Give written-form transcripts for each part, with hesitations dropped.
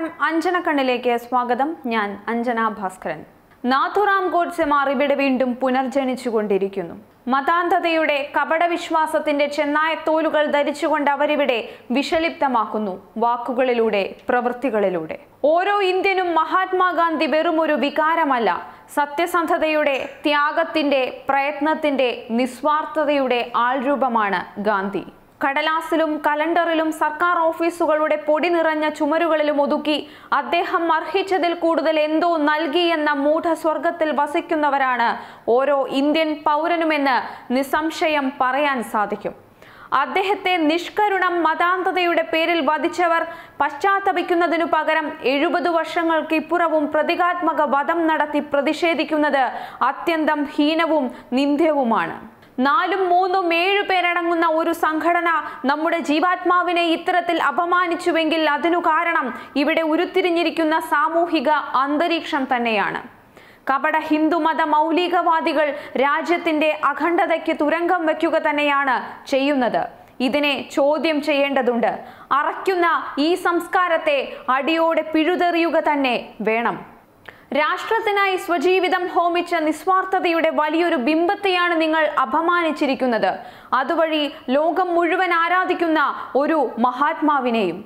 നമസ്കാരം, അഞ്ജന കണ്ണിലേക്ക് സ്വാഗതം. ഞാൻ അഞ്ജന ഭാസ്കരൻ. നാഥുറാം ഗോഡ്സെമാർ ഇവിടെ വീണ്ടും പുനർജനിച്ചുകൊണ്ടിരിക്കുന്നു. മതാന്ധതയുടെ കപടവിശ്വാസത്തിന്റെ ചെന്നായത്തോലുകൾ ധരിച്ചുകൊണ്ട് അവരിവിടെ വിഷലിപ്തമാക്കുന്നു, വാക്കുകളിലൂടെ, പ്രവൃത്തികളിലൂടെ. ഓരോ ഇന്ത്യനും മഹാത്മാഗാന്ധി വെറുമൊരു വികാരമല്ല, സത്യസന്ധതയുടെ, ത്യാഗത്തിന്റെ, പ്രയത്നത്തിന്റെ, നിസ്വാർത്ഥതയുടെ ആൾരൂപമാണ് ഗാന്ധി. കടലാസിലും കലണ്ടറിലും സർക്കാർ ഓഫീസുകളുടെ പൊടി നിറഞ്ഞ ചുമരുകളിലും ഒതുക്കി അദ്ദേഹം അർഹിച്ചതിൽ കൂടുതൽ എന്തോ നൽകി എന്ന മൂഢസ്വർഗത്തിൽ വസിക്കുന്നവരാണ് ഓരോ ഇന്ത്യൻ പൗരനുമെന്ന് നിസ്സംശയം പറയാൻ സാധിക്കും. അദ്ദേഹത്തെ നിഷ്കരുണം മതാന്ധതയുടെ പേരിൽ വധിച്ചവർ പശ്ചാത്തപിക്കുന്നതിനു പകരം 70 വർഷങ്ങൾക്കിപ്പുറവും പ്രതീകാത്മക വധം നടത്തി പ്രതിഷേധിക്കുന്നത് അത്യന്തം ഹീനവും നിന്ദ്യവുമാണ്. 4, 3, 7 പേരടങ്ങുന്ന ഒരു സംഘടന നമ്മുടെ ജീവാത്മാവിനെ ഇത്തരത്തിൽ അപമാനിച്ചുവെങ്കിൽ അതിനു കാരണം ഇവിടെ ഉരുത്തിരിഞ്ഞിരിക്കുന്ന സാമൂഹിക അന്തരീക്ഷം തന്നെയാണ്. കപട ഹിന്ദുമത മൗലികവാദികൾ രാജ്യത്തിന്റെ അഖണ്ഡതയ്ക്ക് തുരങ്കം വയ്ക്കുക തന്നെയാണ് ചെയ്യുന്നത്. ഇതിനെ ചോദ്യം ചെയ്യേണ്ടതുണ്ട്. അറയ്ക്കുന്ന ഈ സംസ്കാരത്തെ അടിയോടെ പിഴുതെറിയുക തന്നെ വേണം. രാഷ്ട്രത്തിനായി സ്വജീവിതം ഹോമിച്ച നിസ്വാർത്ഥതയുടെ വലിയൊരു ബിംബത്തെയാണ് നിങ്ങൾ അപമാനിച്ചിരിക്കുന്നത്. അതുവഴി ലോകം മുഴുവൻ ആരാധിക്കുന്ന ഒരു മഹാത്മാവിനെയും.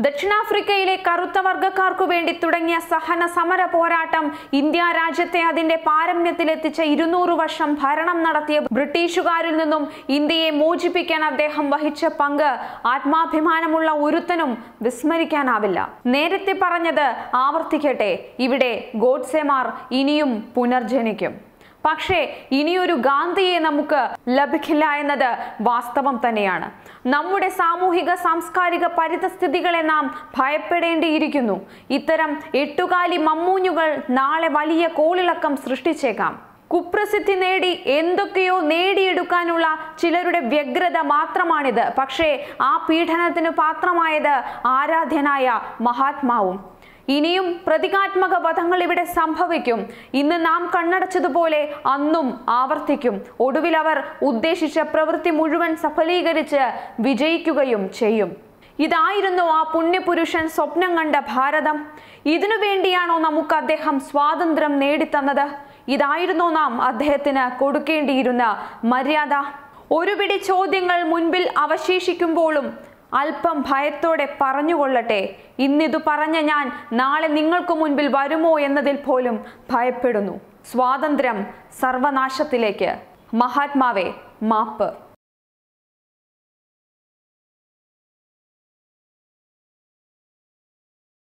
ദക്ഷിണാഫ്രിക്കയിലെ കറുത്ത വർഗക്കാർക്കു വേണ്ടി തുടങ്ങിയ സഹന സമര പോരാട്ടം ഇന്ത്യ രാജ്യത്തെ അതിന്റെ പാരമ്യത്തിലെത്തിച്ച 200 വർഷം ഭരണം നടത്തിയ ബ്രിട്ടീഷുകാരിൽ നിന്നും ഇന്ത്യയെ മോചിപ്പിക്കാൻ അദ്ദേഹം വഹിച്ച പങ്ക് ആത്മാഭിമാനമുള്ള ഒരുത്തനും വിസ്മരിക്കാനാവില്ല. നേരത്തെ പറഞ്ഞത് ആവർത്തിക്കട്ടെ, ഇവിടെ ഗോഡ്സെമാർ ഇനിയും പുനർജനിക്കും. പക്ഷേ ഇനിയൊരു ഗാന്ധിയെ നമുക്ക് ലഭിക്കില്ല എന്നത് വാസ്തവം തന്നെയാണ്. നമ്മുടെ സാമൂഹിക സാംസ്കാരിക പരിതസ്ഥിതികളെ നാം ഭയപ്പെടേണ്ടിയിരിക്കുന്നു. ഇത്തരം എട്ടുകാലി മമ്മൂഞ്ഞുകൾ നാളെ വലിയ കോളിളക്കം സൃഷ്ടിച്ചേക്കാം. കുപ്രസിദ്ധി നേടി എന്തൊക്കെയോ നേടിയെടുക്കാനുള്ള ചിലരുടെ വ്യഗ്രത മാത്രമാണിത്. പക്ഷേ ആ പീഡനത്തിന് പാത്രമായത് ആരാധ്യനായ മഹാത്മാവും. ഇനിയും പ്രതീകാത്മക വധങ്ങൾ ഇവിടെ സംഭവിക്കും. ഇന്ന് നാം കണ്ണടച്ചതുപോലെ അന്നും ആവർത്തിക്കും. ഒടുവിൽ അവർ ഉദ്ദേശിച്ച പ്രവൃത്തി മുഴുവൻ സഫലീകരിച്ച് വിജയിക്കുകയും ചെയ്യും. ഇതായിരുന്നു ആ പുണ്യപുരുഷൻ സ്വപ്നം കണ്ട ഭാരതം. ഇതിനു വേണ്ടിയാണോ നമുക്ക് അദ്ദേഹം സ്വാതന്ത്ര്യം നേടിത്തന്നത്? ഇതായിരുന്നോ നാം അദ്ദേഹത്തിന് കൊടുക്കേണ്ടിയിരുന്ന മര്യാദ? ഒരുപിടി ചോദ്യങ്ങൾ മുൻപിൽ അവശേഷിക്കുമ്പോഴും അല്പം ഭയത്തോടെ പറഞ്ഞുകൊള്ളട്ടെ, ഇന്നിതു പറഞ്ഞ ഞാൻ നാളെ നിങ്ങൾക്ക് മുൻപിൽ വരുമോ എന്നതിൽ പോലും ഭയപ്പെടുന്നു. സ്വാതന്ത്ര്യം സർവനാശത്തിലേക്ക്. മഹാത്മാവേ, മാപ്പ്.